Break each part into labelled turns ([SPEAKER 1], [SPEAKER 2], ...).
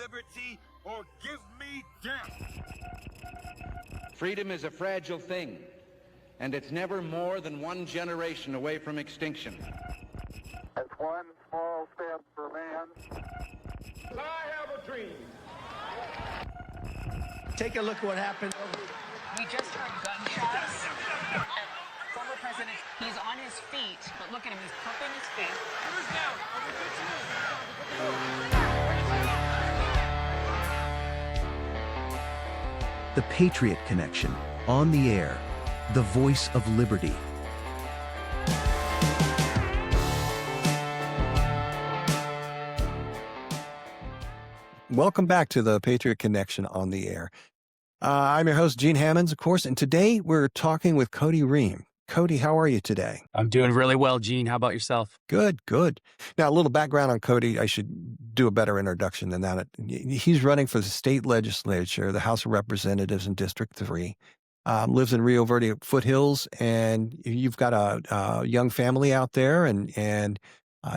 [SPEAKER 1] liberty or give me death.
[SPEAKER 2] Freedom is a fragile thing, and it's never more than one generation away from extinction.
[SPEAKER 3] It's one small step for man.
[SPEAKER 1] I have a dream.
[SPEAKER 4] Take a look at what happened.
[SPEAKER 5] We just heard gunshots. Former president, he's on his feet, but look at him, he's pumping his feet.
[SPEAKER 6] The Patriot Connection, on the air, the voice of liberty.
[SPEAKER 7] Welcome back to the Patriot Connection on the air. I'm your host, Gene Hammonds, of course, and today we're talking with Cody Reim. Cody, how are you today?
[SPEAKER 8] I'm doing really well, Gene. How about yourself?
[SPEAKER 7] Good, good. Now, a little background on Cody. I should do a better introduction than that. He's running for the state legislature, the House of Representatives in District 3, lives in Rio Verde foothills, and you've got a young family out there, and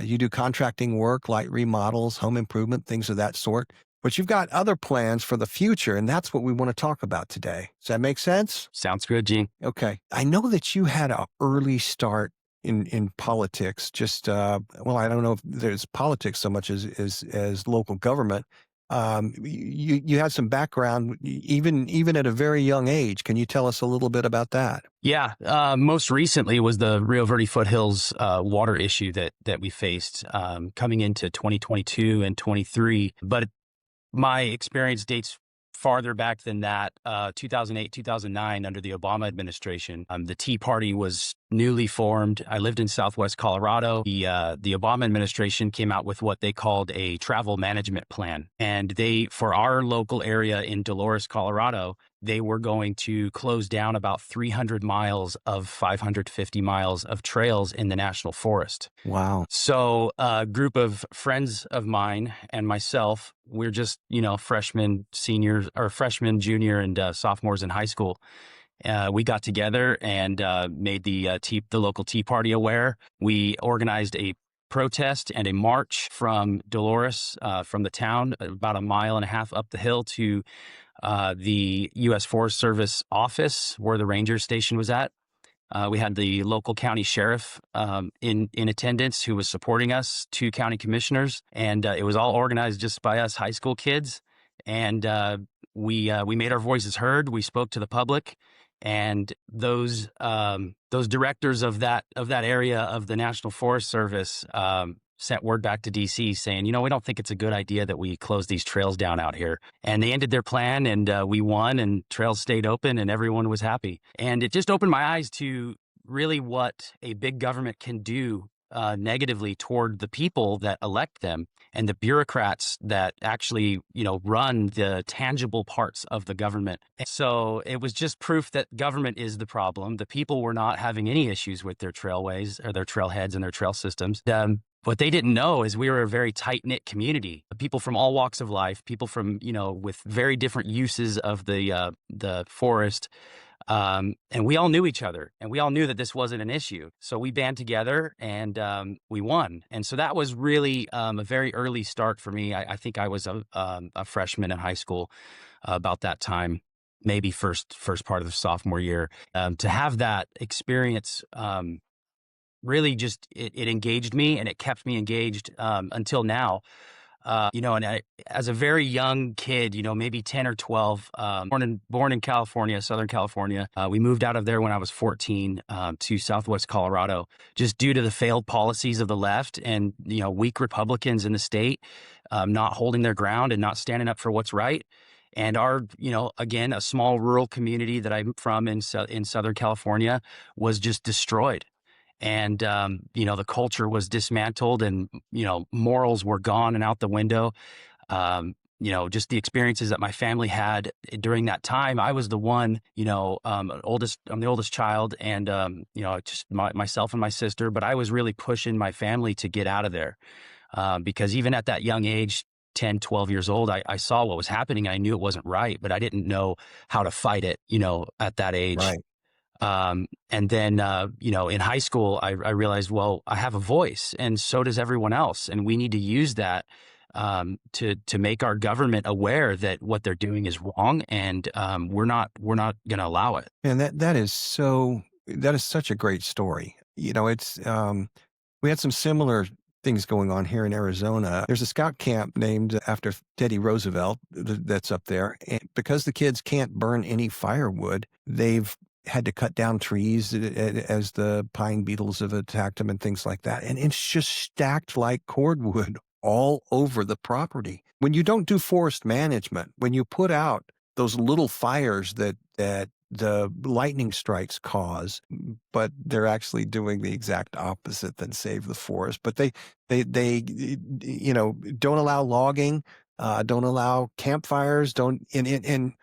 [SPEAKER 7] you do contracting work, light remodels, home improvement, things of that sort. But you've got other plans for the future, and that's what we want to talk about today. Does that make sense?
[SPEAKER 8] Sounds good, Gene.
[SPEAKER 7] Okay. I know that you had an early start in politics, just, well, I don't know if there's politics so much as local government. You had some background, even at a very young age. Can you tell us a little bit about that?
[SPEAKER 8] Yeah. Most recently was the Rio Verde foothills water issue that we faced coming into 2022 and 23. But my experience dates farther back than that, 2008, 2009, under the Obama administration. The Tea Party was newly formed. I lived in Southwest Colorado. The Obama administration came out with what they called a travel management plan. And for our local area in Dolores, Colorado, they were going to close down about 300 miles of 550 miles of trails in the national forest.
[SPEAKER 7] Wow.
[SPEAKER 8] So a group of friends of mine and myself, we're just, freshmen, seniors, or freshmen, junior, and sophomores in high school. We got together and made the local Tea Party aware. We organized a protest and a march from Dolores, from the town, about a mile and a half up the hill to the U.S. Forest Service office where the ranger station was at. We had the local county sheriff in attendance who was supporting us, 2 county commissioners, and it was all organized just by us high school kids. And we made our voices heard. We spoke to the public, and those directors of that area of the National Forest Service sent word back to D.C. saying, we don't think it's a good idea that we close these trails down out here. And they ended their plan, and we won, and trails stayed open, and everyone was happy. And it just opened my eyes to really what a big government can do negatively toward the people that elect them and the bureaucrats that actually, run the tangible parts of the government. So it was just proof that government is the problem. The people were not having any issues with their trailways or their trailheads and their trail systems. What they didn't know is we were a very tight-knit community, people from all walks of life, people from, with very different uses of the forest. And we all knew each other, and we all knew that this wasn't an issue. So we band together, and we won. And so that was really a very early start for me. I think I was a freshman in high school about that time, maybe first part of the sophomore year. To have that experience really just it engaged me, and it kept me engaged until now. And as a very young kid, maybe 10 or 12, born in California, Southern California. We moved out of there when I was 14 to Southwest Colorado, just due to the failed policies of the left and, weak Republicans in the state, not holding their ground and not standing up for what's right. And our, again, a small rural community that I'm from in Southern California was just destroyed. And, the culture was dismantled, and, morals were gone and out the window. Just the experiences that my family had during that time. I was the one, I'm the oldest child, and, just myself and my sister, but I was really pushing my family to get out of there. Because even at that young age, 10, 12 years old, I saw what was happening. I knew it wasn't right, but I didn't know how to fight it, at that age.
[SPEAKER 7] Right.
[SPEAKER 8] And then, in high school, I realized, well, I have a voice, and so does everyone else. And we need to use that to make our government aware that what they're doing is wrong, and we're not going to allow it.
[SPEAKER 7] And that is such a great story. It's we had some similar things going on here in Arizona. There's a scout camp named after Teddy Roosevelt that's up there. And because the kids can't burn any firewood, they've had to cut down trees as the pine beetles have attacked them and things like that. And it's just stacked like cordwood all over the property. When you don't do forest management, when you put out those little fires that the lightning strikes cause, but they're actually doing the exact opposite than save the forest. But they don't allow logging, don't allow campfires, and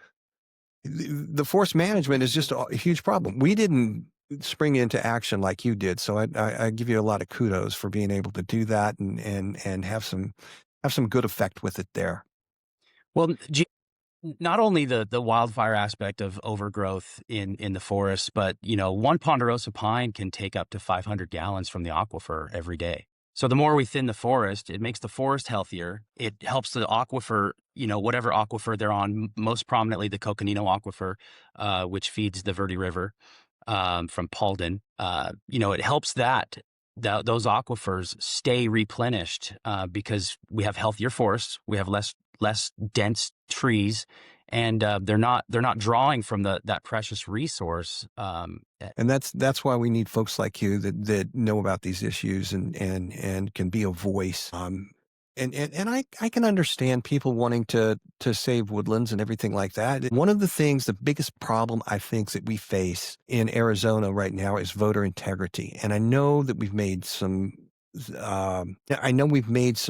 [SPEAKER 7] the forest management is just a huge problem. We didn't spring into action like you did, so I give you a lot of kudos for being able to do that and have some good effect with it there.
[SPEAKER 8] Well, not only the wildfire aspect of overgrowth in the forest, but one ponderosa pine can take up to 500 gallons from the aquifer every day. So the more we thin the forest, it makes the forest healthier. It helps the aquifer, whatever aquifer they're on, most prominently the Coconino Aquifer, which feeds the Verde River from Paulden. It helps those aquifers stay replenished because we have healthier forests, we have less dense trees, and they're not drawing from that precious resource.
[SPEAKER 7] And that's why we need folks like you that know about these issues and can be a voice. And I can understand people wanting to save woodlands and everything like that. One of the biggest problem I think that we face in Arizona right now is voter integrity. And I know that we've made some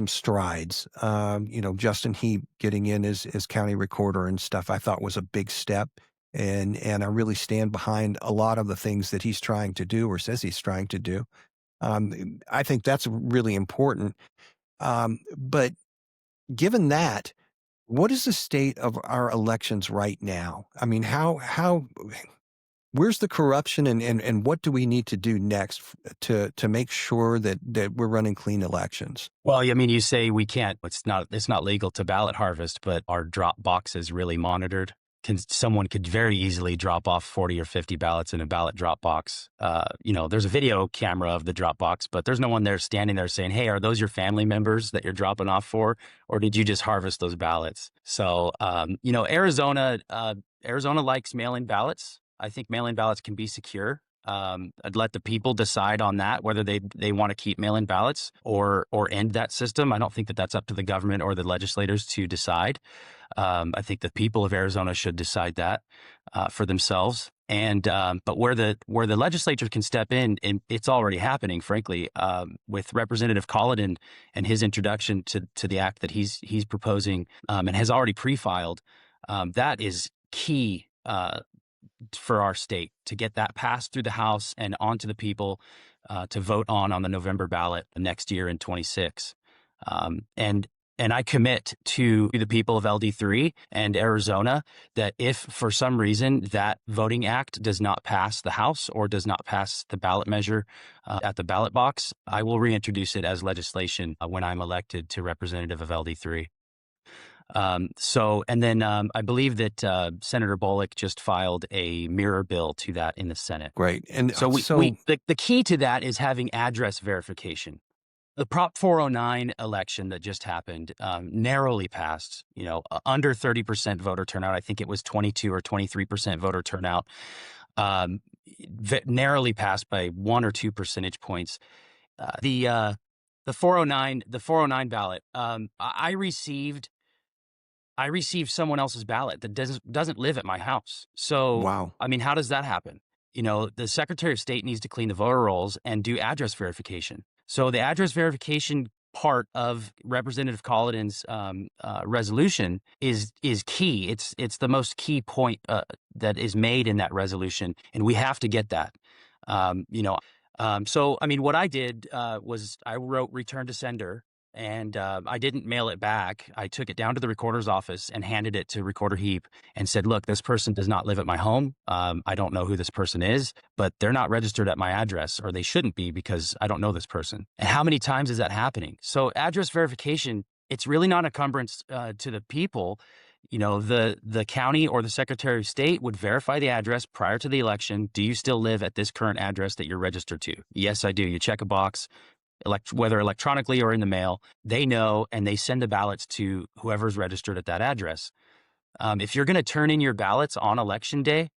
[SPEAKER 7] strides. Justin Heap getting in as county recorder and stuff, I thought was a big step. And I really stand behind a lot of the things that he's trying to do or says he's trying to do. I think that's really important. But given that, what is the state of our elections right now? I mean, where's the corruption and what do we need to do next to make sure that we're running clean elections?
[SPEAKER 8] Well, I mean, you say we can't, it's not legal to ballot harvest, but our drop box is really monitored. Someone could very easily drop off 40 or 50 ballots in a ballot drop box. There's a video camera of the drop box, but there's no one there standing there saying, hey, are those your family members that you're dropping off for? Or did you just harvest those ballots? So, Arizona likes mail-in ballots. I think mail-in ballots can be secure. I'd let the people decide on that, whether they want to keep mail-in ballots or end that system. I don't think that's up to the government or the legislators to decide. I think the people of Arizona should decide that for themselves. And but where the legislature can step in, and it's already happening, frankly, with Representative Collin and his introduction to the act that he's proposing and has already pre-filed. That is key for our state to get that passed through the House and onto the people to vote on the November ballot next year in 26. And I commit to the people of LD3 and Arizona that if for some reason that voting act does not pass the House or does not pass the ballot measure at the ballot box, I will reintroduce it as legislation when I'm elected to representative of LD3. I believe that Senator Bullock just filed a mirror bill to that in the Senate.
[SPEAKER 7] Great. And
[SPEAKER 8] the key to that is having address verification. The Prop 409 election that just happened narrowly passed, under 30% voter turnout. I think it was 22 or 23% voter turnout, narrowly passed by 1 or 2 percentage points. The 409 ballot, I received someone else's ballot that doesn't live at my house. So,
[SPEAKER 7] wow.
[SPEAKER 8] I mean, how does that happen? The Secretary of State needs to clean the voter rolls and do address verification. So the address verification part of Representative Collin's resolution is key. It's the most key point that is made in that resolution, and we have to get that. So, I mean, what I did was I wrote return to sender. And I didn't mail it back. I took it down to the recorder's office and handed it to Recorder Heap and said, look, this person does not live at my home. I don't know who this person is, but they're not registered at my address, or they shouldn't be because I don't know this person. And how many times is that happening? So address verification it's really not a encumbrance to the people. You know, the county or the Secretary of State would verify the address prior to the election. Do you still live at this current address that you're registered to? Yes, I do. You check a box, whether electronically or in the mail. They know, and they send the ballots to whoever's registered at that address. If you're going to turn in your ballots on election day,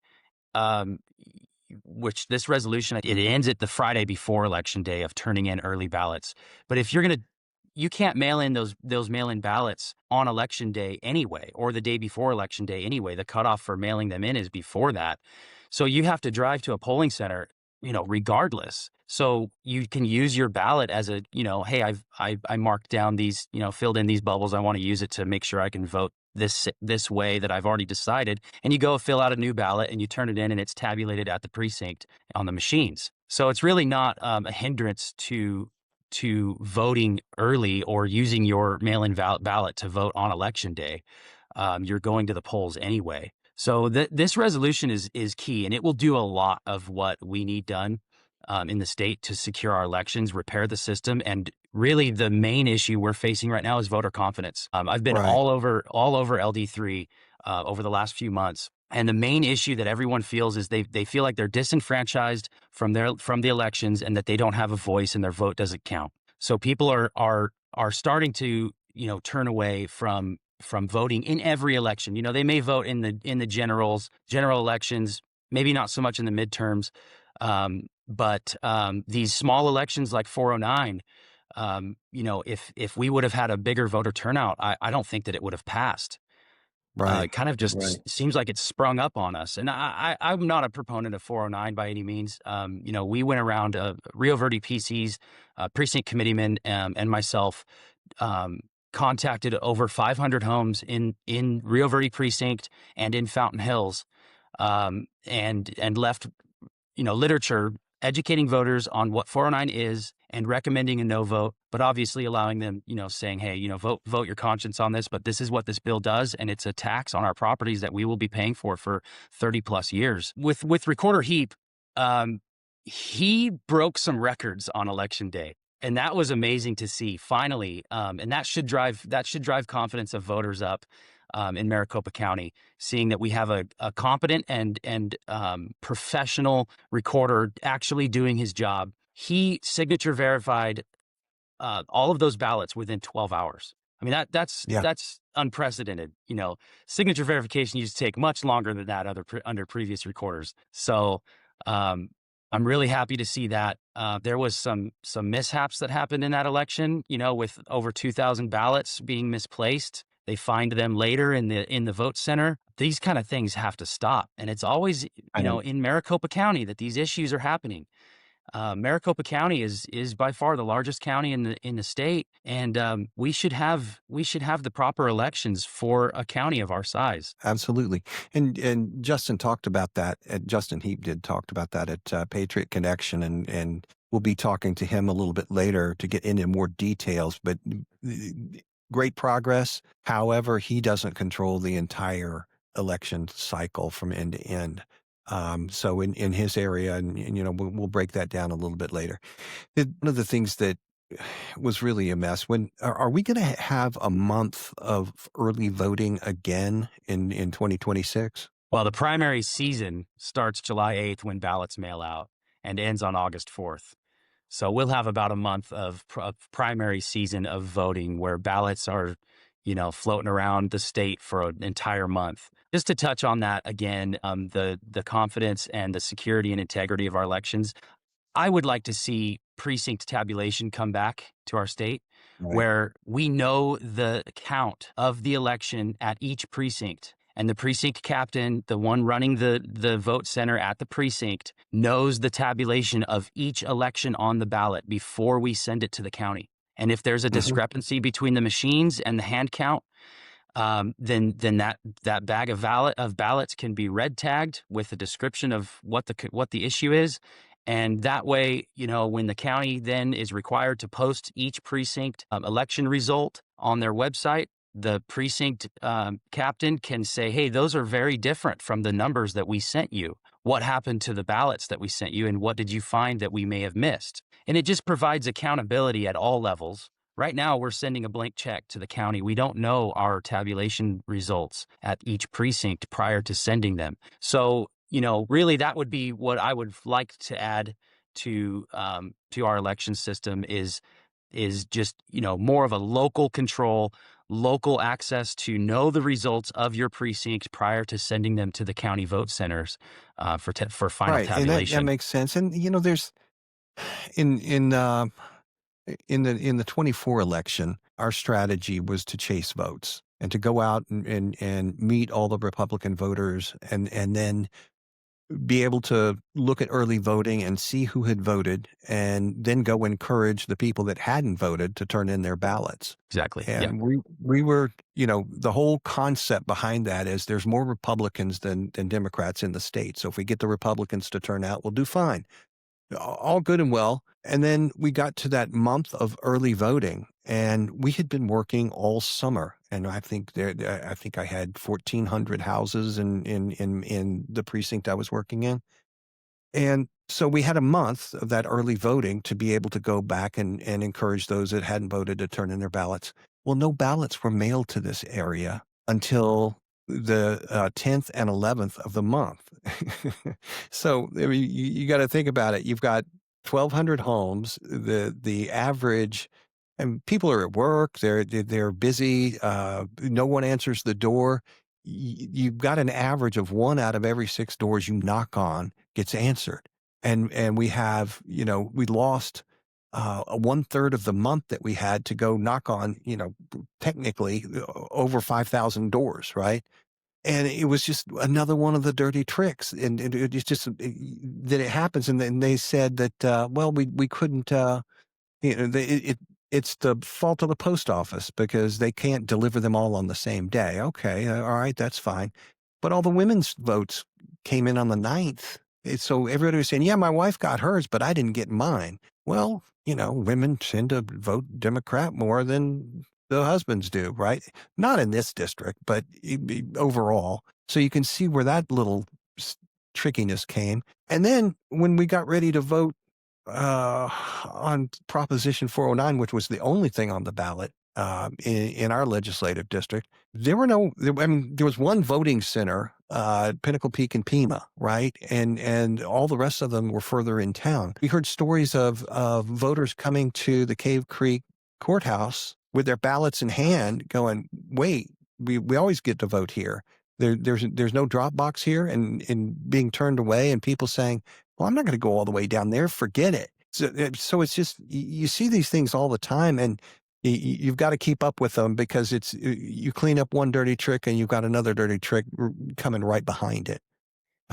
[SPEAKER 8] which this resolution, it ends at the Friday before election day of turning in early ballots. But if you're going to, you can't mail in those mail-in ballots on election day anyway, or the day before election day anyway. The cutoff for mailing them in is before that. So you have to drive to a polling center, you know, regardless. So you can use your ballot as a, you know, hey, I marked down these, you know, filled in these bubbles. I want to use it to make sure I can vote this way that I've already decided. And you go fill out a new ballot and you turn it in, and it's tabulated at the precinct on the machines. So it's really not a hindrance to voting early or using your mail-in ballot to vote on election day. You're going to the polls anyway. So this resolution is key, and it will do a lot of what we need done in the state to secure our elections, repair the system. And really the main issue we're facing right now is voter confidence. I've been all over LD3 over the last few months. And the main issue that everyone feels is they feel like they're disenfranchised from the elections, and that they don't have a voice and their vote doesn't count. So people are starting to, you know, turn away from voting in every election. You know, they may vote in the general elections, maybe not so much in the midterms, but these small elections like 409, you know, if we would have had a bigger voter turnout, I don't think that it would have passed. It kind of just seems like it's sprung up on us. And I'm not a proponent of 409 by any means. You know, we went around Rio Verde PC's precinct committeeman and myself contacted over 500 homes in Rio Verde precinct and in Fountain Hills, and left, you know, literature educating voters on what 409 is and recommending a no vote, but obviously allowing them, you know, saying, hey, you know, vote your conscience on this, but this is what this bill does, and it's a tax on our properties that we will be paying for 30 plus years. With Recorder Heap, he broke some records on election day, and that was amazing to see finally. And that should drive confidence of voters up in Maricopa County, seeing that we have a competent and professional recorder actually doing his job. He signature verified all of those ballots within 12 hours. I mean, that's unprecedented. You know, signature verification used to take much longer than that under previous recorders. So I'm really happy to see that. There was some mishaps that happened in that election, you know, with over 2,000 ballots being misplaced. They find them later in the vote center. These kind of things have to stop. And it's always, you know, in Maricopa County that these issues are happening. Maricopa County is by far the largest county in the state, and we should have the proper elections for a county of our size.
[SPEAKER 7] Absolutely. And Justin talked about that. Justin Heap talked about that at Patriot Connection, and we'll be talking to him a little bit later to get into more details. But great progress. However, he doesn't control the entire election cycle from end to end. So in his area, and you know, we'll break that down a little bit later. One of the things that was really a mess, when are we going to have a month of early voting again in 2026?
[SPEAKER 8] Well, the primary season starts July 8th when ballots mail out and ends on August 4th. So we'll have about a month of primary season of voting where ballots are, you know, floating around the state for an entire month. Just to touch on that again, the confidence and the security and integrity of our elections, I would like to see precinct tabulation come back to our state, where we know the count of the election at each precinct. And the precinct captain, the one running the vote center at the precinct, knows the tabulation of each election on the ballot before we send it to the county. And if there's a discrepancy between the machines and the hand count, then that bag of ballots can be red tagged with a description of what the issue is. And that way, you know, when the county then is required to post each precinct election result on their website, the precinct captain can say, hey, those are very different from the numbers that we sent you. What happened to the ballots that we sent you, and what did you find that we may have missed? And it just provides accountability at all levels Right now, we're sending a blank check to the county. We don't know our tabulation results at each precinct prior to sending them. So, really, that would be what I would like to add to our election system is just, more of a local control, local access to know the results of your precinct prior to sending them to the county vote centers for final
[SPEAKER 7] Right, and that
[SPEAKER 8] tabulation.
[SPEAKER 7] makes sense. And there's in the 24 election, our strategy was to chase votes and to go out and meet all the Republican voters and then be able to look at early voting and see who had voted and then go encourage the people that hadn't voted to turn in their ballots.
[SPEAKER 8] Exactly. Yeah.
[SPEAKER 7] And we were, the whole concept behind that is there's more Republicans than Democrats in the state. So if we get the Republicans to turn out, we'll do fine. All good and well. And then we got to that month of early voting, and we had been working all summer. And I think I had 1,400 houses in the precinct I was working in. And so we had a month of that early voting to be able to go back and encourage those that hadn't voted to turn in their ballots. Well, no ballots were mailed to this area until the 10th and 11th of the month. So I mean, you got to think about it. You've got 1,200 homes. The average, and people are at work. They're busy. No one answers the door. You've got an average of 1 out of every 6 doors you knock on gets answered, and we have we lost 1/3 of the month that we had to go knock on technically over 5,000 doors, right? And it was just another one of the dirty tricks, and it's just that it happens. And then they said that well, we couldn't. It's the fault of the post office because they can't deliver them all on the same day. Okay, all right, that's fine. But all the women's votes came in on the 9th. So everybody was saying, yeah, my wife got hers, but I didn't get mine. Well, women tend to vote Democrat more than the husbands do, right? Not in this district, but overall. So you can see where that little trickiness came. And then when we got ready to vote on Proposition 409, which was the only thing on the ballot in our legislative district, there was one voting center, Pinnacle Peak and Pima, right? And all the rest of them were further in town. We heard stories of voters coming to the Cave Creek courthouse with their ballots in hand going, wait, we always get to vote here. There's no drop box here, and being turned away, and people saying, well, I'm not going to go all the way down there. Forget it. So it's just, you see these things all the time, and you've got to keep up with them because you clean up one dirty trick and you've got another dirty trick coming right behind it.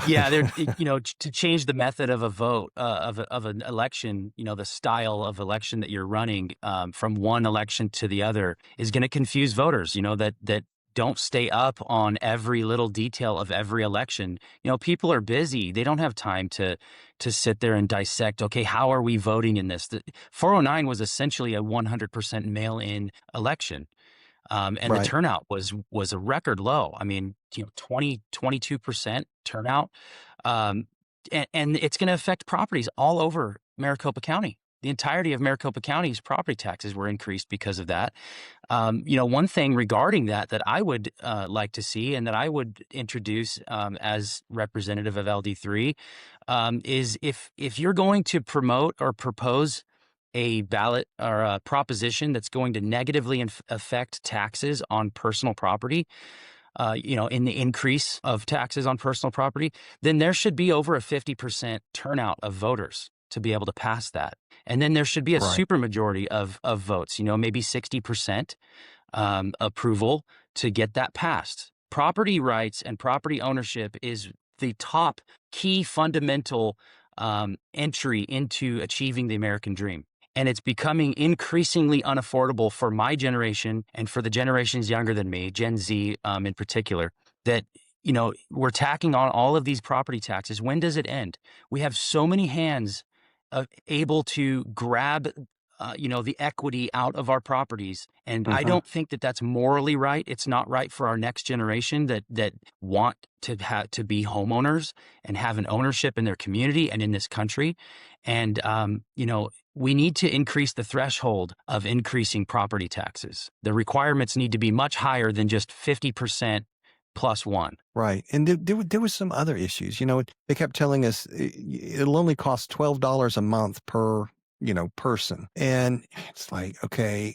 [SPEAKER 8] Yeah, to change the method of a vote, of an election, the style of election that you're running from one election to the other is going to confuse voters, that don't stay up on every little detail of every election. People are busy. They don't have time to sit there and dissect, okay, how are we voting in this? The 409 was essentially a 100% mail-in election. And
[SPEAKER 7] Right.
[SPEAKER 8] the turnout was a record low. I mean, 22% turnout. And it's going to affect properties all over Maricopa County. The entirety of Maricopa County's property taxes were increased because of that. One thing regarding that I would like to see and that I would introduce as representative of LD3 is if you're going to promote or propose a ballot or a proposition that's going to negatively affect taxes on personal property, in the increase of taxes on personal property, then there should be over a 50% turnout of voters to be able to pass that. And then there should be a
[SPEAKER 7] Right.
[SPEAKER 8] supermajority of votes, maybe 60% approval to get that passed. Property rights and property ownership is the top key fundamental entry into achieving the American dream. And it's becoming increasingly unaffordable for my generation and for the generations younger than me, Gen Z in particular, that, we're tacking on all of these property taxes. When does it end? We have so many hands able to grab, the equity out of our properties. And I don't think that that's morally right. It's not right for our next generation that want to be homeowners and have an ownership in their community and in this country. And, we need to increase the threshold of increasing property taxes. The requirements need to be much higher than just 50% plus one.
[SPEAKER 7] Right. And there was some other issues. They kept telling us it'll only cost $12 a month per, person. And it's like, okay,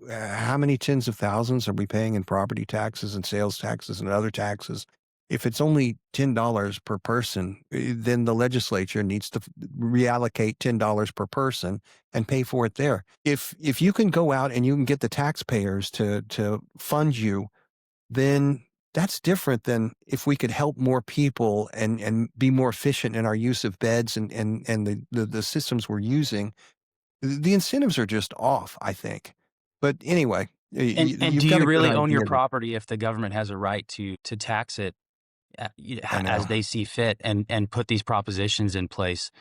[SPEAKER 7] how many tens of thousands are we paying in property taxes and sales taxes and other taxes? If it's only $10 per person, then the legislature needs to reallocate $10 per person and pay for it there. If you can go out and you can get the taxpayers to fund you, then that's different than if we could help more people and be more efficient in our use of beds and the systems we're using. The incentives are just off, I think. But anyway,
[SPEAKER 8] And
[SPEAKER 7] you've
[SPEAKER 8] do
[SPEAKER 7] got
[SPEAKER 8] you
[SPEAKER 7] a good
[SPEAKER 8] really own your
[SPEAKER 7] idea.
[SPEAKER 8] property if the government has a right to tax it
[SPEAKER 7] I know.
[SPEAKER 8] as they see fit and put these propositions in place?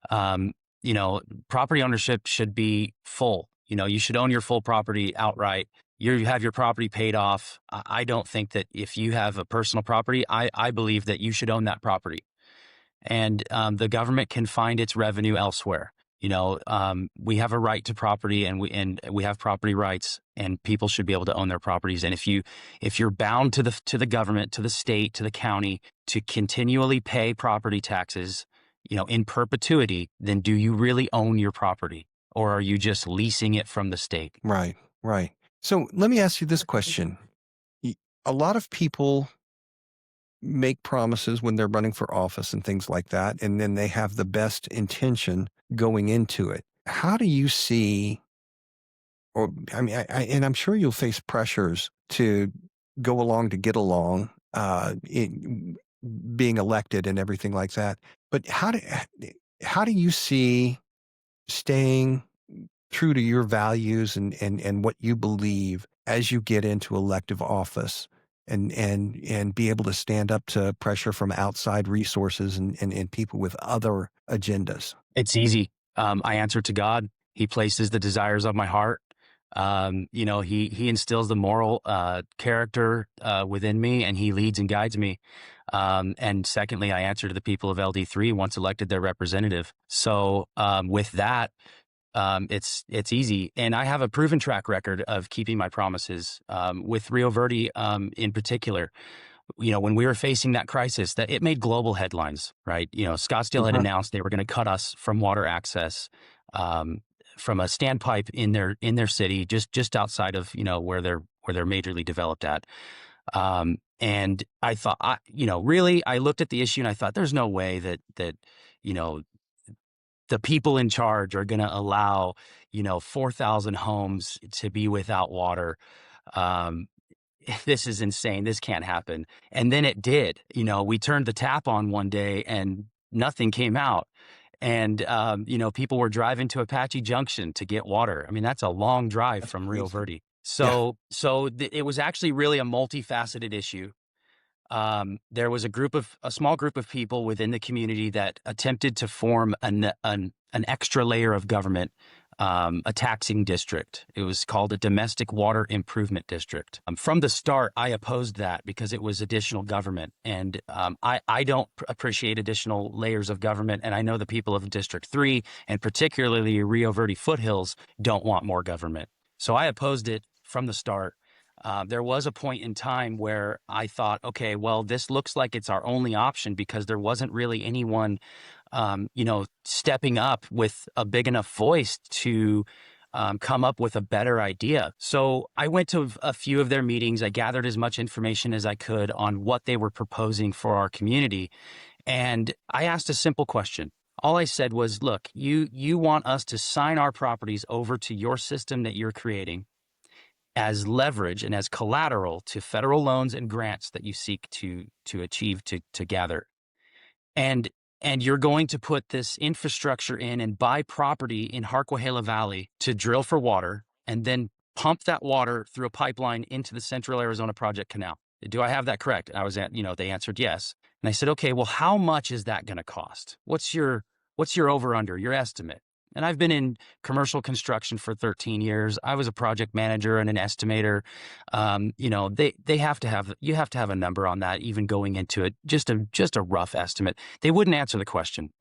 [SPEAKER 8] Property ownership should be full. You should own your full property outright. You have your property paid off. I don't think that if you have a personal property, I believe that you should own that property. And the government can find its revenue elsewhere. We have a right to property, and we have property rights, and people should be able to own their properties. And if you're bound to the government, to the state, to the county to continually pay property taxes, in perpetuity, then do you really own your property, or are you just leasing it from the state?
[SPEAKER 7] Right, right. So let me ask you this question. A lot of people make promises when they're running for office and things like that, and then they have the best intention going into it. How do you see, or and I'm sure you'll face pressures to go along to get along, in being elected and everything like that. But how do you see staying true to your values and what you believe as you get into elective office and be able to stand up to pressure from outside resources and people with other agendas?
[SPEAKER 8] It's easy. I answer to God. He places the desires of my heart. He instills the moral character within me, and he leads and guides me. And secondly, I answer to the people of LD3 once elected their representative. So with that, it's easy. And I have a proven track record of keeping my promises with Rio Verde in particular. When we were facing that crisis, that it made global headlines, right? Scottsdale had announced they were going to cut us from water access from a standpipe in their city, just outside of where they're majorly developed at. And I thought, really, I looked at the issue and I thought, there's no way that the people in charge are going to allow 4,000 homes to be without water. This is insane. This can't happen. And then it did. We turned the tap on one day and nothing came out. And, people were driving to Apache Junction to get water. I mean, that's a long drive from Rio Verde. So it was actually really a multifaceted issue. There was a small group of people within the community that attempted to form an extra layer of government, a taxing district. It was called a domestic water improvement district. From the start, I opposed that because it was additional government, and I don't appreciate additional layers of government. And I know the people of District 3, and particularly Rio Verde foothills, don't want more government. So I opposed it from the start. There was a point in time where I thought, okay, well, this looks like it's our only option because there wasn't really anyone, stepping up with a big enough voice to come up with a better idea. So I went to a few of their meetings. I gathered as much information as I could on what they were proposing for our community. And I asked a simple question. All I said was, look, you want us to sign our properties over to your system that you're creating as leverage and as collateral to federal loans and grants that you seek to achieve, to gather. And you're going to put this infrastructure in and buy property in Harquahela Valley to drill for water and then pump that water through a pipeline into the Central Arizona Project Canal. Do I have that correct? And I was they answered yes. And I said, okay, well, how much is that going to cost? What's your over under, your estimate? And I've been in commercial construction for 13 years. I was a project manager and an estimator. You have to have a number on that, even going into it, just a rough estimate. They wouldn't answer the question.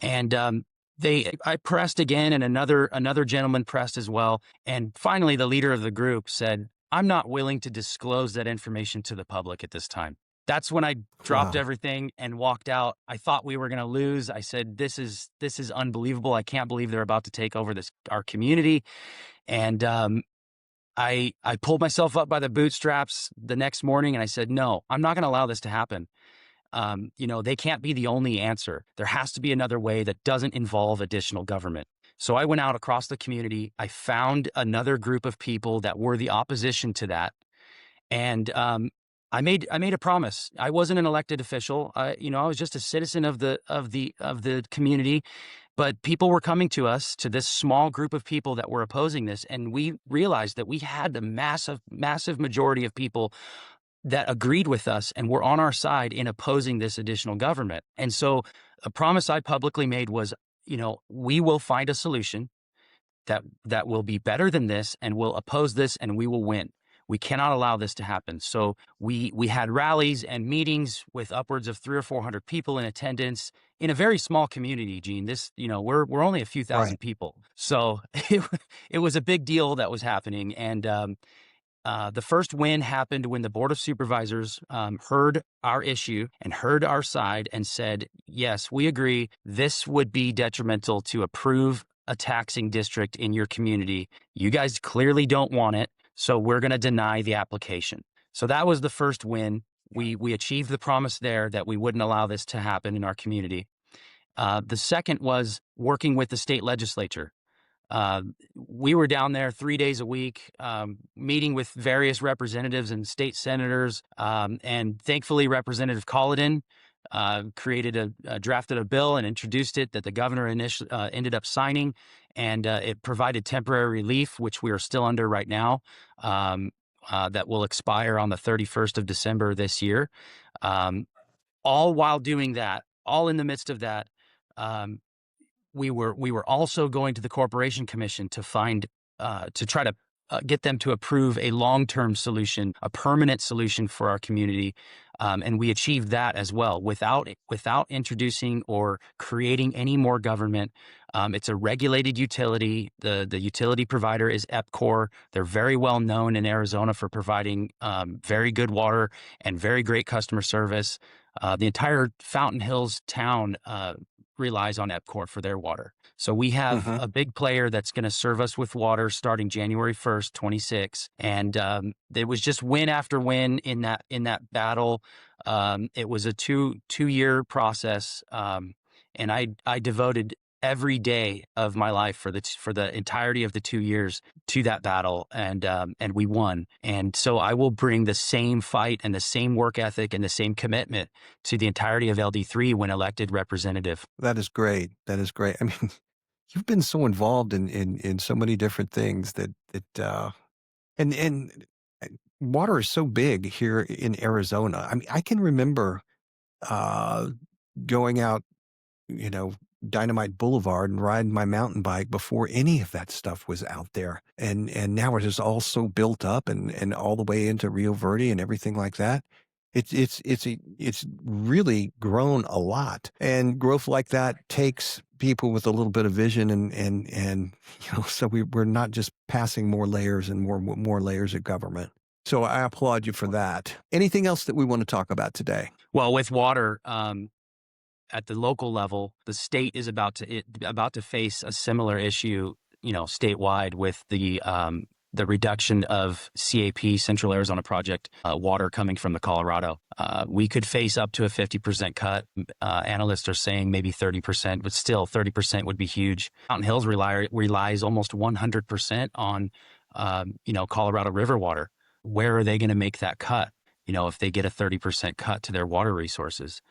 [SPEAKER 8] And I pressed again, and another gentleman pressed as well. And finally, the leader of the group said, "I'm not willing to disclose that information to the public at this time." That's when I dropped
[SPEAKER 7] Wow.
[SPEAKER 8] everything and walked out. I thought we were going to lose. I said, "This is unbelievable. I can't believe they're about to take over our community." And I pulled myself up by the bootstraps the next morning, and I said, "No, I'm not going to allow this to happen. They can't be the only answer. There has to be another way that doesn't involve additional government." So I went out across the community. I found another group of people that were the opposition to that. And I made a promise. I wasn't an elected official. I was just a citizen of the community, but people were coming to us, to this small group of people that were opposing this. And we realized that we had the massive majority of people that agreed with us and were on our side in opposing this additional government. And so a promise I publicly made was, we will find a solution that will be better than this, and we'll oppose this, and we will win. We cannot allow this to happen. So we had rallies and meetings with upwards of 300 or 400 people in attendance in a very small community, Gene. This, we're only a few thousand people. So it was a big deal that was happening. And the first win happened when the Board of Supervisors heard our issue and heard our side and said, "Yes, we agree. This would be detrimental to approve a taxing district in your community. You guys clearly don't want it, so we're going to deny the application." So that was the first win. We achieved the promise there that we wouldn't allow this to happen in our community. The second was working with the state legislature. We were down there 3 days a week, meeting with various representatives and state senators. And thankfully, Representative Colladin drafted a bill and introduced it that the governor ended up signing. And it provided temporary relief, which we are still under right now, that will expire on the 31st of December this year. All while doing that, all in the midst of that, we were also going to the Corporation Commission to try to get them to approve a long-term solution, a permanent solution for our community. And we achieved that as well without introducing or creating any more government. It's a regulated utility. The utility provider is EPCOR. They're very well known in Arizona for providing very good water and very great customer service. The entire Fountain Hills town relies on EPCOR for their water. So we have a big player that's going to serve us with water starting January 1st, 26. And it was just win after win in that battle. It was a two-year process. And I devoted every day of my life for the entirety of the 2 years to that battle, and we won. And so I will bring the same fight and the same work ethic and the same commitment to the entirety of LD3 when elected representative.
[SPEAKER 7] That is great. That is great. I mean, you've been so involved in so many different things and water is so big here in Arizona. I mean, I can remember going out, Dynamite Boulevard and riding my mountain bike before any of that stuff was out there. And now it is all so built up and all the way into Rio Verde and everything like that. It's really grown a lot, and growth like that takes people with a little bit of vision and so we're not just passing more layers and more layers of government. So I applaud you for that. Anything else that we want to talk about today?
[SPEAKER 8] Well, with water, at the local level, the state is about to face a similar issue, statewide with the reduction of CAP, Central Arizona Project, water coming from the Colorado. We could face up to a 50% cut. Analysts are saying maybe 30%, but still 30% would be huge. Mountain Hills relies almost 100% on, Colorado River water. Where are they going to make that cut? If they get a 30% cut to their water resources.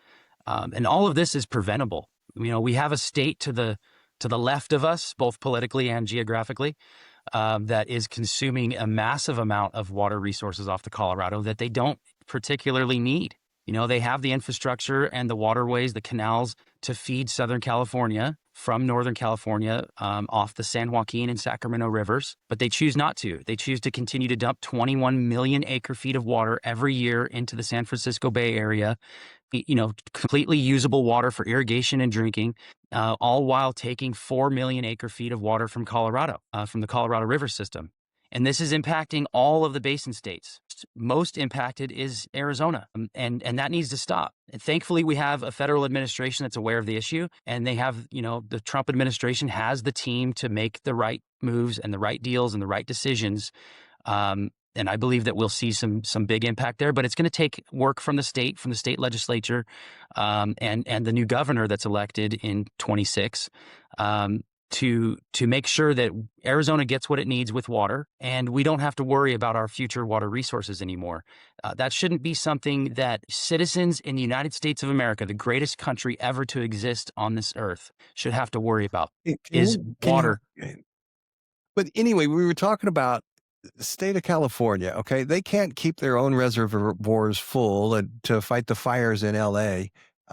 [SPEAKER 8] And all of this is preventable. We have a state to the left of us, both politically and geographically, that is consuming a massive amount of water resources off the Colorado that they don't particularly need. They have the infrastructure and the waterways, the canals to feed Southern California from Northern California off the San Joaquin and Sacramento rivers, but they choose not to. They choose to continue to dump 21 million acre feet of water every year into the San Francisco Bay Area. completely usable water for irrigation and drinking, all while taking 4 million acre feet of water from Colorado, from the Colorado River system. And this is impacting all of the basin states. Most impacted is Arizona, and that needs to stop. And thankfully, we have a federal administration that's aware of the issue, and they have, the Trump administration has the team to make the right moves and the right deals and the right decisions. And I believe that we'll see some big impact there, but it's going to take work from the state legislature, and the new governor that's elected in 26, to make sure that Arizona gets what it needs with water, and we don't have to worry about our future water resources anymore. That shouldn't be something that citizens in the United States of America, the greatest country ever to exist on this earth, should have to worry about, is water.
[SPEAKER 7] But anyway, we were talking about the state of California, okay? They can't keep their own reservoirs full to fight the fires in LA.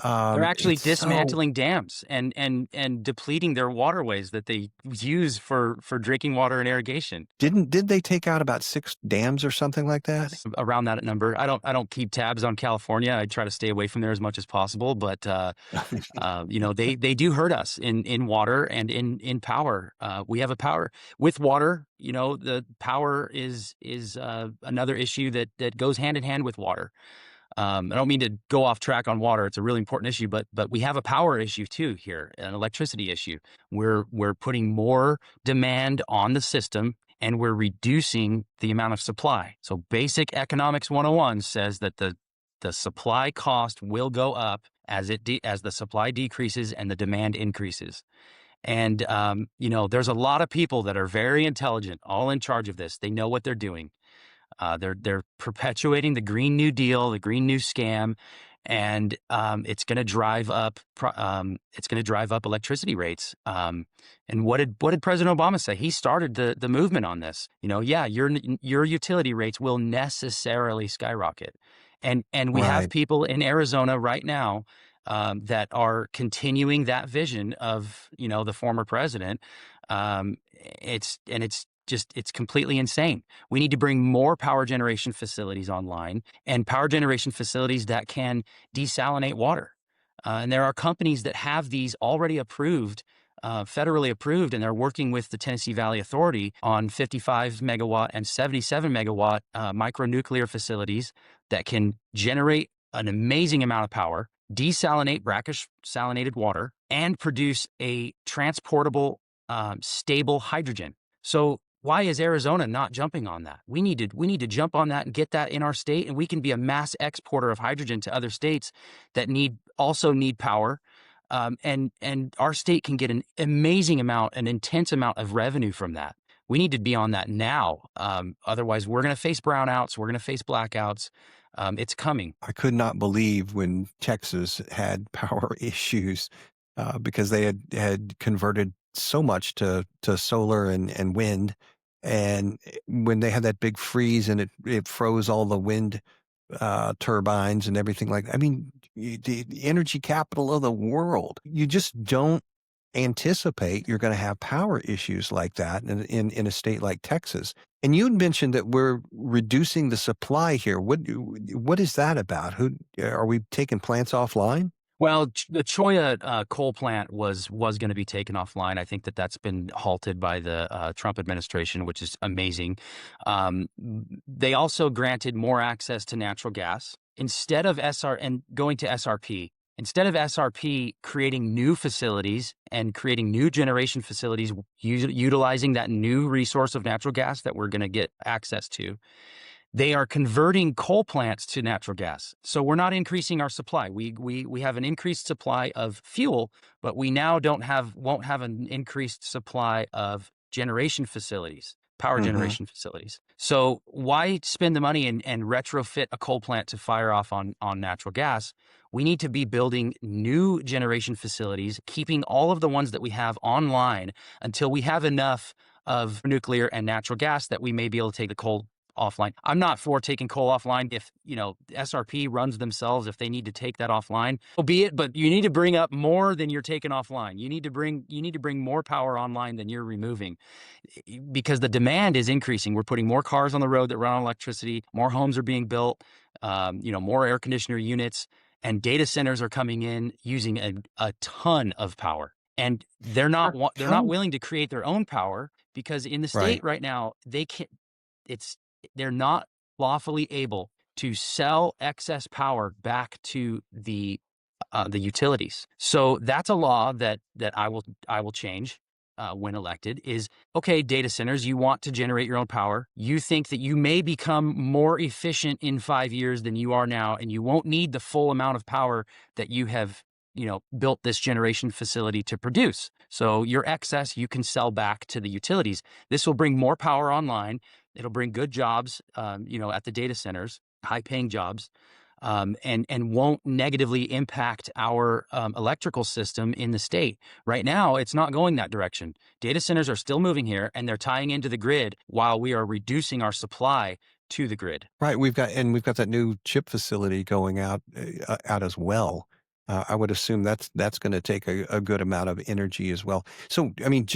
[SPEAKER 8] They're actually dismantling dams and depleting their waterways that they use for drinking water and irrigation.
[SPEAKER 7] Did they take out about 6 dams or something like that?
[SPEAKER 8] Around that number. I don't keep tabs on California. I try to stay away from there as much as possible. But they do hurt us in water and in power. We have a power with water. The power is another issue that goes hand in hand with water. I don't mean to go off track on water. It's a really important issue, but we have a power issue too here, an electricity issue. We're putting more demand on the system, and we're reducing the amount of supply. So basic economics 101 says that the supply cost will go up as the supply decreases and the demand increases. And there's a lot of people that are very intelligent, all in charge of this. They know what they're doing. They're perpetuating the Green New Deal, the Green New Scam, and it's going to drive up electricity rates. And what did President Obama say? He started the movement on this. Your utility rates will necessarily skyrocket, and we have people in Arizona right now that are continuing that vision of the former president. It's completely insane. We need to bring more power generation facilities online, and power generation facilities that can desalinate water. And there are companies that have these already approved, federally approved, and they're working with the Tennessee Valley Authority on 55 megawatt and 77 megawatt micronuclear facilities that can generate an amazing amount of power, desalinate brackish salinated water, and produce a transportable, stable hydrogen. So why is Arizona not jumping on that? We need to jump on that and get that in our state, and we can be a mass exporter of hydrogen to other states that also need power. And our state can get an amazing amount, an intense amount of revenue from that. We need to be on that now. Otherwise, we're going to face brownouts. We're going to face blackouts. It's coming.
[SPEAKER 7] I could not believe when Texas had power issues because they had converted so much to solar and wind. And when they had that big freeze and it froze all the wind turbines and everything like that. I mean, the energy capital of the world, you just don't anticipate you're going to have power issues like that in a state like Texas. And you mentioned that we're reducing the supply here. What is that about? Are we taking plants offline?
[SPEAKER 8] Well, the Cholla coal plant was going to be taken offline. I think that's been halted by the Trump administration, which is amazing. They also granted more access to natural gas instead of going to SRP. Instead of SRP creating new facilities and creating new generation facilities, utilizing that new resource of natural gas that we're going to get access to, they are converting coal plants to natural gas. So we're not increasing our supply. We have an increased supply of fuel, but we now won't have an increased supply of generation facilities, power generation facilities. So why spend the money and retrofit a coal plant to fire off on natural gas? We need to be building new generation facilities, keeping all of the ones that we have online until we have enough of nuclear and natural gas that we may be able to take the coal offline. I'm not for taking coal offline. If SRP runs themselves, if they need to take that offline, so be it. But you need to bring up more than you're taking offline. You need to bring more power online than you're removing, because the demand is increasing. We're putting more cars on the road that run on electricity. More homes are being built. More air conditioner units. and data centers are coming in using a ton of power. And they're not willing to create their own power, because in the state right now, they're not lawfully able to sell excess power back to the utilities. So that's a law that I will change when elected. Is, okay, data centers, you want to generate your own power. You think that you may become more efficient in 5 years than you are now, and you won't need the full amount of power that you have, built this generation facility to produce. So your excess you can sell back to the utilities. This will bring more power online. It'll bring good jobs, at the data centers, high-paying jobs. And won't negatively impact our electrical system in the state. Right now, it's not going that direction. Data centers are still moving here, and they're tying into the grid while we are reducing our supply to the grid.
[SPEAKER 7] Right. We've got that new chip facility going out as well. I would assume that's going to take a good amount of energy as well. So, I mean,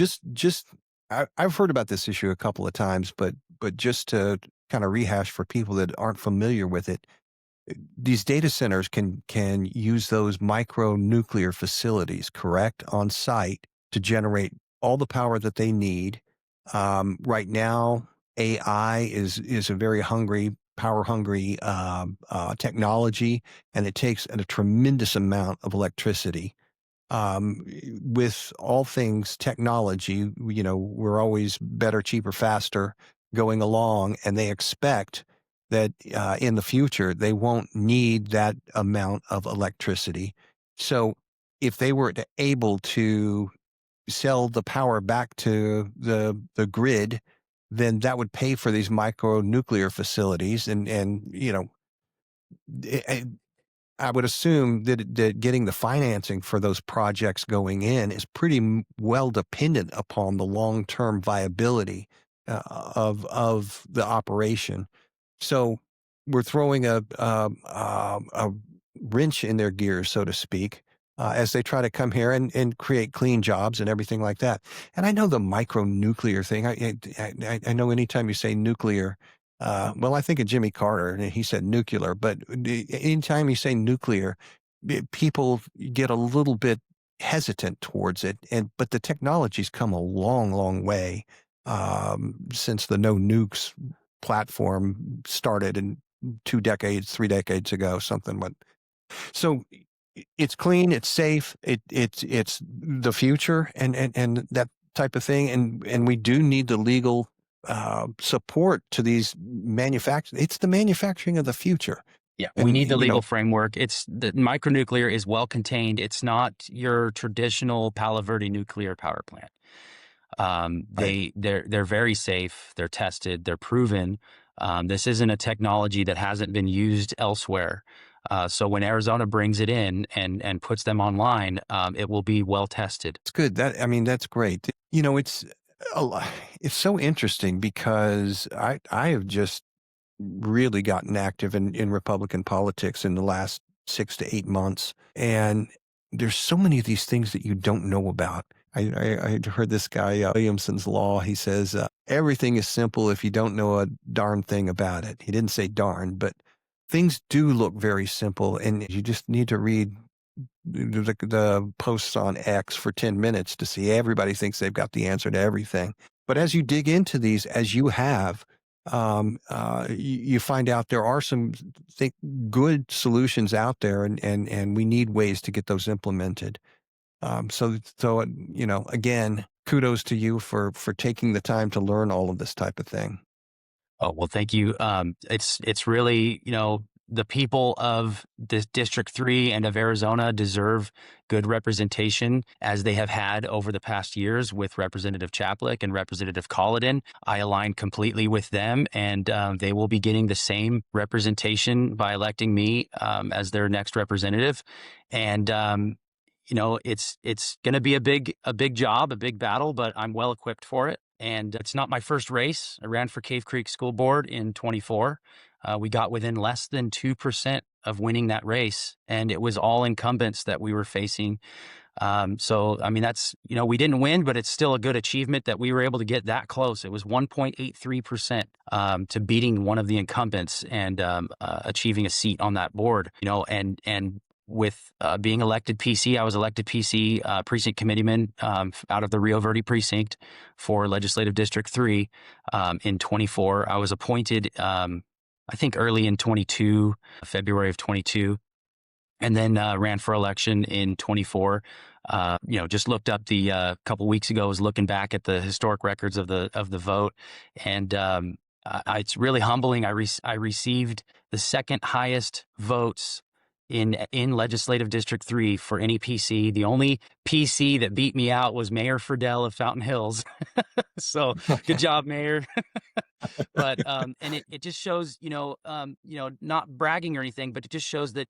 [SPEAKER 7] I've heard about this issue a couple of times, but just to kind of rehash for people that aren't familiar with it, these data centers can use those micro nuclear facilities, correct, on site to generate all the power that they need. Right now, AI is a very power hungry technology, and it takes a tremendous amount of electricity. With all things technology, we're always better, cheaper, faster going along, and they expect that in the future they won't need that amount of electricity. So if they were able to sell the power back to the grid, then that would pay for these micro nuclear facilities, and I would assume that getting the financing for those projects going in is pretty well dependent upon the long-term viability of the operation. So we're throwing a wrench in their gears, so to speak, as they try to come here and create clean jobs and everything like that. And I know the micronuclear thing. I know anytime you say nuclear, well, I think of Jimmy Carter, and he said nuclear. But anytime you say nuclear, people get a little bit hesitant towards it. But the technology's come a long, long way since the no nukes platform started in 3 decades ago, something. But so it's clean, it's safe, it's the future, and that type of thing, and we do need the legal support to these manufacturers. It's the manufacturing of the future.
[SPEAKER 8] Yeah, we need the legal framework. It's the micronuclear is well contained. It's not your traditional Palo Verde nuclear power plant. They're very safe. They're tested. They're proven. This isn't a technology that hasn't been used elsewhere. So when Arizona brings it in and puts them online, it will be well tested.
[SPEAKER 7] It's good. That's great. It's so interesting because I have just really gotten active in Republican politics in the last 6 to 8 months, and there's so many of these things that you don't know about. I heard this guy, Williamson's Law. He says, everything is simple if you don't know a darn thing about it. He didn't say darn, but things do look very simple, and you just need to read the posts on X for 10 minutes to see everybody thinks they've got the answer to everything. But as you dig into these, as you have, you find out there are some good solutions out there, and we need ways to get those implemented. So again, kudos to you for taking the time to learn all of this type of thing.
[SPEAKER 8] Oh, well, thank you. It's really, the people of this District 3 and of Arizona deserve good representation, as they have had over the past years with Representative Chaplik and Representative Colladin. I align completely with them, and they will be getting the same representation by electing me as their next representative. And it's going to be a big job, a big battle, but I'm well equipped for it. And it's not my first race. I ran for Cave Creek School Board in 24. We got within less than 2% of winning that race, and it was all incumbents that we were facing. That's, we didn't win, but it's still a good achievement that we were able to get that close. It was 1.83% to beating one of the incumbents and achieving a seat on that board, and with being elected PC. I was elected PC precinct committeeman out of the Rio Verde precinct for Legislative District 3 in 24. I was appointed, I think, early in 22, February of 22, and then ran for election in 24. Just looked up the couple weeks ago, was looking back at the historic records of the vote, and it's really humbling. I received the second highest votes in Legislative District 3 for any PC. The only PC that beat me out was Mayor Friedel of Fountain Hills. So good job, Mayor. But and it just shows, not bragging or anything, but it just shows that,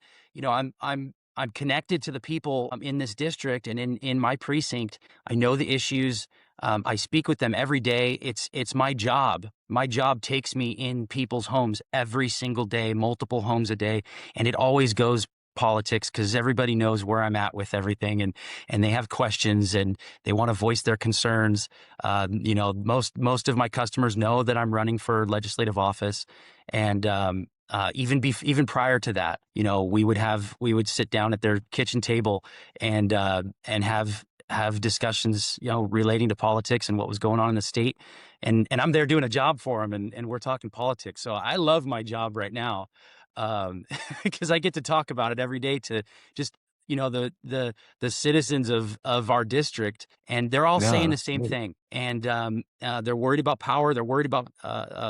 [SPEAKER 8] I'm connected to the people in this district and in my precinct. I know the issues. I speak with them every day. It's my job. My job takes me in people's homes every single day, multiple homes a day, and it always goes politics because everybody knows where I'm at with everything, and they have questions and they want to voice their concerns. Most of my customers know that I'm running for legislative office, and even prior to that, we would sit down at their kitchen table and have discussions, relating to politics and what was going on in the state. And I'm there doing a job for them, and we're talking politics. So I love my job right now, because I get to talk about it every day to just, the citizens of our district, and they're all saying the same thing. And they're worried about power. They're worried about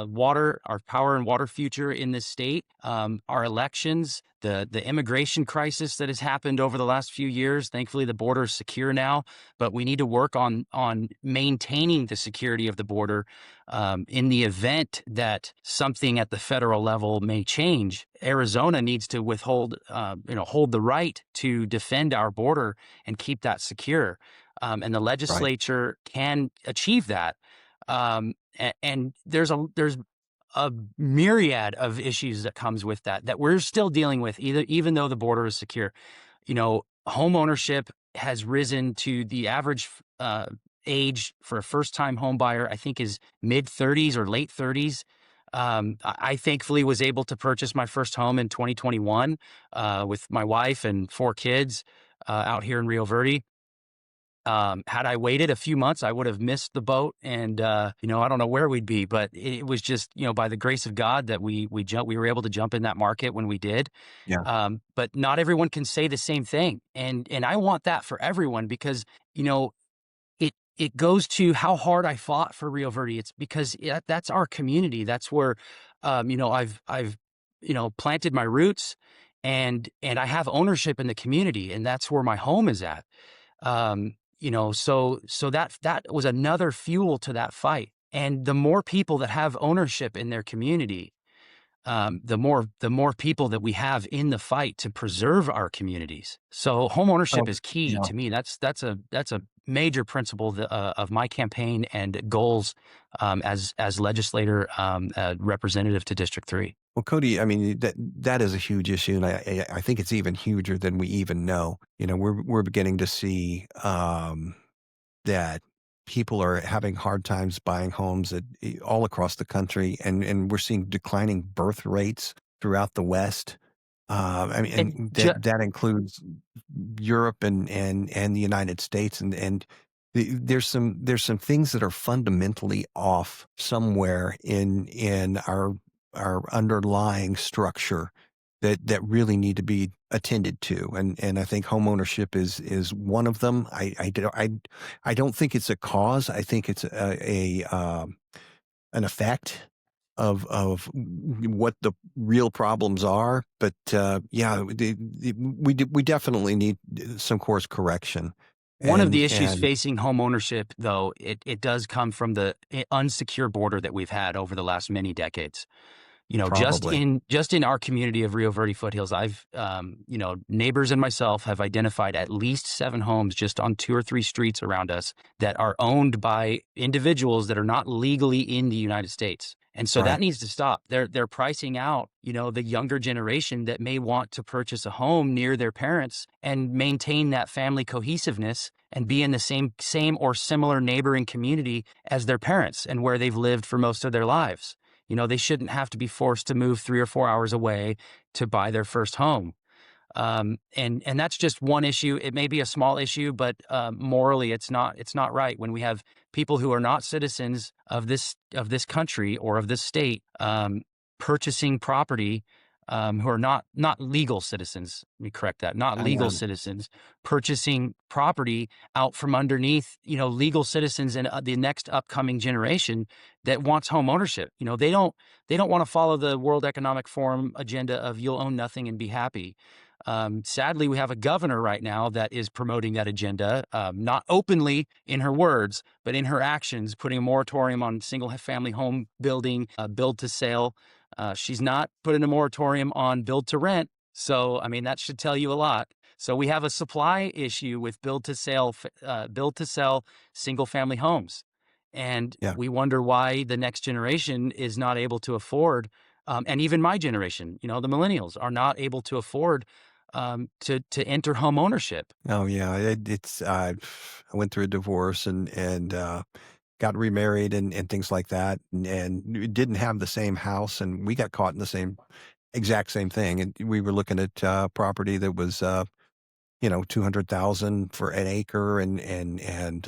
[SPEAKER 8] water, our power and water future in this state, our elections, the immigration crisis that has happened over the last few years. Thankfully, the border is secure now, but we need to work on maintaining the security of the border. In the event that something at the federal level may change, Arizona needs to hold the right to defend our border and keep that secure. And the legislature can achieve that. And there's a myriad of issues that comes with that we're still dealing with, even though the border is secure. Home ownership has risen to the average age for a first-time home buyer, I think, is mid-30s or late 30s. I thankfully was able to purchase my first home in 2021 with my wife and 4 kids out here in Rio Verde. Had I waited a few months, I would have missed the boat, and I don't know where we'd be. But it was just, by the grace of God that we were able to jump in that market when we did.
[SPEAKER 7] Yeah.
[SPEAKER 8] But not everyone can say the same thing, and I want that for everyone, because it goes to how hard I fought for Rio Verde. It's because that's our community. That's where I've planted my roots, and I have ownership in the community, and that's where my home is at. So that was another fuel to that fight. And the more people that have ownership in their community, the more people that we have in the fight to preserve our communities. So home ownership is key to me. That's a major principle of my campaign and goals as legislator, representative to District 3.
[SPEAKER 7] Well, Cody, I mean, that is a huge issue, and I think it's even huger than we even know. We're beginning to see that people are having hard times buying homes all across the country, and we're seeing declining birth rates throughout the West. That includes Europe and the United States, and there's some things that are fundamentally off somewhere in our underlying structure that really need to be attended to, and I think homeownership is one of them. I don't think it's a cause. I think it's an effect of what the real problems are. But we definitely need some course correction.
[SPEAKER 8] One of the issues facing home ownership, though, it does come from the unsecure border that we've had over the last many decades. Just in our community of Rio Verde foothills, I've, neighbors and myself have identified at least 7 homes just on 2 or 3 streets around us that are owned by individuals that are not legally in the United States. And so that needs to stop. They're pricing out, the younger generation that may want to purchase a home near their parents and maintain that family cohesiveness and be in the same or similar neighboring community as their parents and where they've lived for most of their lives. They shouldn't have to be forced to move 3 or 4 hours away to buy their first home. And that's just one issue. It may be a small issue, but morally, it's not right when we have people who are not citizens of this country or of this state purchasing property, who are not legal citizens. Let me correct that. Not legal citizens purchasing property out from underneath, legal citizens and the next upcoming generation that wants home ownership. They don't want to follow the World Economic Forum agenda of you'll own nothing and be happy. Sadly, we have a governor right now that is promoting that agenda, not openly in her words, but in her actions, putting a moratorium on single-family home building, build to sale. She's not putting a moratorium on build to rent. So, that should tell you a lot. So we have a supply issue with build to sell single family homes. And we wonder why the next generation is not able to afford, and even my generation, the millennials are not able to afford to enter home ownership.
[SPEAKER 7] Oh yeah, I went through a divorce and got remarried and things like that, and didn't have the same house, and we got caught in the exact same thing. And we were looking at property that was 200,000 for an acre, and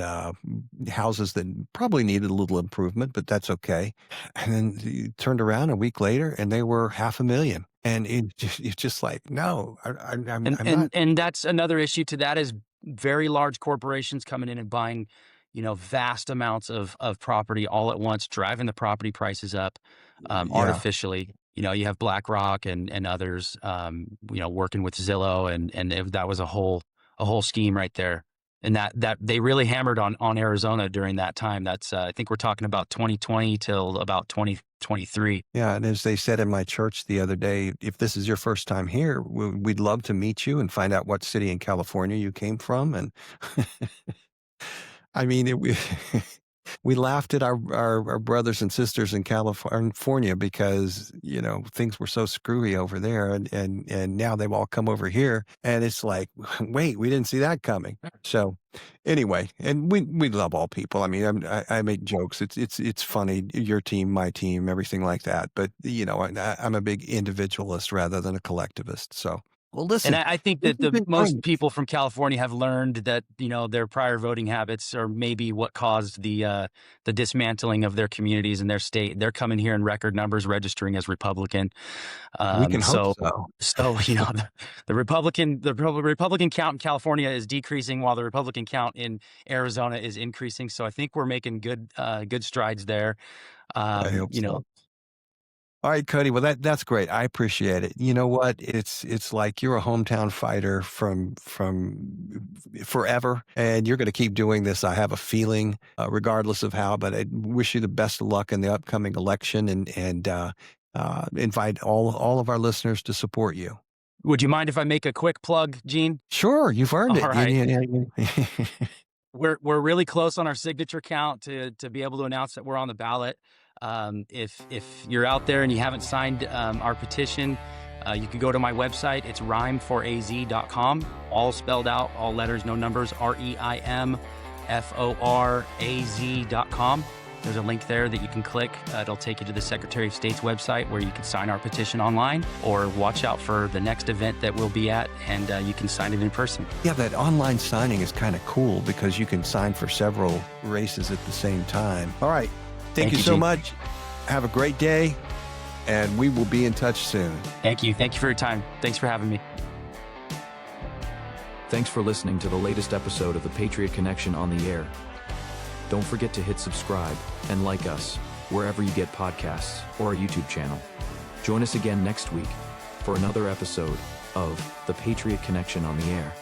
[SPEAKER 7] houses that probably needed a little improvement, but that's okay. And then you turned around a week later, and they were $500,000. And it's just like, no, I'm not.
[SPEAKER 8] And that's another issue to that is very large corporations coming in and buying, vast amounts of property all at once, driving the property prices up artificially. You have BlackRock and others, working with Zillow, and that was a whole scheme right there. And that they really hammered on Arizona during that time. That's I think we're talking about 2020 till about 2023.
[SPEAKER 7] Yeah, and as they said in my church the other day, if this is your first time here, we'd love to meet you and find out what city in California you came from. And we laughed at our brothers and sisters in California because, things were so screwy over there. And now they've all come over here. And it's like, wait, we didn't see that coming. So anyway, and we love all people. I make jokes. It's funny. Your team, my team, everything like that. But, I'm a big individualist rather than a collectivist. So. Well, listen.
[SPEAKER 8] And I think that most people from California have learned that, their prior voting habits are maybe what caused the dismantling of their communities and their state. They're coming here in record numbers, registering as Republican.
[SPEAKER 7] We can hope so.
[SPEAKER 8] So, the Republican count in California is decreasing while the Republican count in Arizona is increasing. So I think we're making good strides there.
[SPEAKER 7] I hope so. All right, Cody. Well, that's great. I appreciate it. You know what? It's like you're a hometown fighter from forever, and you're going to keep doing this. I have a feeling, regardless of how. But I wish you the best of luck in the upcoming election, and invite all of our listeners to support you.
[SPEAKER 8] Would you mind if I make a quick plug, Gene?
[SPEAKER 7] Sure, you've earned it.
[SPEAKER 8] All right. We're really close on our signature count to be able to announce that we're on the ballot. If you're out there and you haven't signed our petition, you can go to my website. It's reimforaz.com, all spelled out, all letters, no numbers, reimforaz.com. There's a link there that you can click. It'll take you to the Secretary of State's website where you can sign our petition online, or watch out for the next event that we'll be at, and you can sign it in person.
[SPEAKER 7] Yeah, that online signing is kind of cool because you can sign for several races at the same time. All right. Thank you so much. Have a great day, and we will be in touch soon.
[SPEAKER 8] Thank you. Thank you for your time. Thanks for having me.
[SPEAKER 4] Thanks for listening to the latest episode of the Patriot Connection on the Air. Don't forget to hit subscribe and like us wherever you get podcasts or our YouTube channel. Join us again next week for another episode of the Patriot Connection on the Air.